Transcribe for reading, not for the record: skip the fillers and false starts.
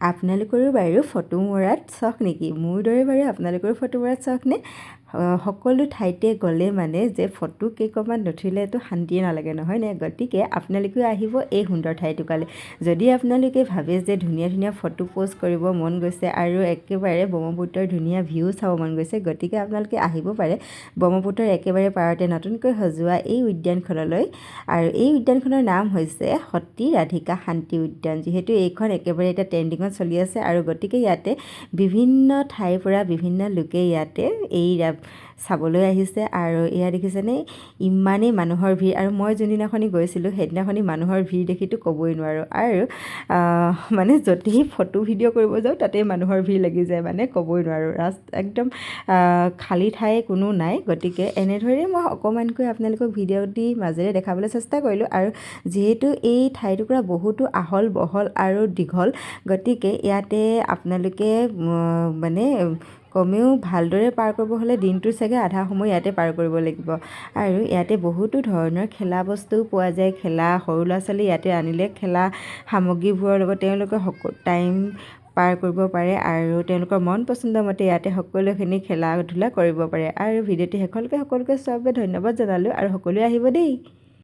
আপোনালোকৰো বাৰু ফটো মৰাত চখ নেকি? মোৰ দৰে বাৰু আপোনালোকৰো ফটো মৰাত চখ নে? সকলো ঠাইতে গ'লে মানে যে ফটো কেইকপমান নুঠিলেতো শান্তিয়ে নালাগে নহয়নে? গতিকে আপোনালোকেও আহিব এই সুন্দৰ ঠাইটুকালৈ। যদি আপোনালোকে ভাবে যে ধুনীয়া ধুনীয়া ফটো পোষ্ট কৰিব মন গৈছে আৰু একেবাৰে ব্ৰহ্মপুত্ৰৰ ধুনীয়া ভিউ চাব মন গৈছে, গতিকে আপোনালোকে আহিব পাৰে ব্ৰহ্মপুত্ৰৰ একেবাৰে পাৰতে নতুনকৈ সজোৱা এই উদ্যানখনলৈ। আৰু এই উদ্যানখনৰ নাম হৈছে সতী ৰাধিকা শান্তি উদ্যান। যিহেতু এইখন একেবাৰে এতিয়া ট্ৰেণ্ডিঙত চলি আছে আৰু গতিকে ইয়াতে বিভিন্ন ঠাইৰ পৰা বিভিন্ন লোকে ইয়াতে এই চাবলৈ আহিছে। আৰু এয়া দেখিছেনে ইমানেই মানুহৰ ভিৰ, আৰু মই যোনদিনাখনি গৈছিলোঁ সেইদিনাখনি মানুহৰ ভিৰ দেখিতো ক'বই নোৱাৰোঁ। আৰু মানে য'তেই ফটো ভিডিঅ' কৰিব যাওঁ তাতেই মানুহৰ ভিৰ লাগি যায়, মানে ক'বই নোৱাৰোঁ। একদম খালী ঠাই কোনো নাই। গতিকে এনেদৰে মই অকণমানকৈ আপোনালোকক ভিডিঅ' দি মাজেৰে দেখাবলৈ চেষ্টা কৰিলোঁ। আৰু যিহেতু এই ঠাইটুকুৰা বহুতো আহল বহল আৰু দীঘল, গতিকে ইয়াতে আপোনালোকে মানে কমেও ভালদৰে পাৰ কৰিব হ'লে দিনটোৰ চাগে আধা সময় ইয়াতে পাৰ কৰিব লাগিব। আৰু ইয়াতে বহুতো ধৰণৰ খেলা বস্তুও পোৱা যায়। সৰু ল'ৰা ছোৱালী ইয়াতে আনিলে খেলা সামগ্ৰীবোৰৰ লগত তেওঁলোকে টাইম পাৰ কৰিব পাৰে আৰু তেওঁলোকৰ মন পচন্দ মতে ইয়াতে সকলোখিনি খেলা ধূলা কৰিব পাৰে। আৰু ভিডিঅ'টি শেষলৈকে সকলোকে চোৱাৰ বাবে ধন্যবাদ জনালোঁ আৰু সকলোৱে আহিব দেই।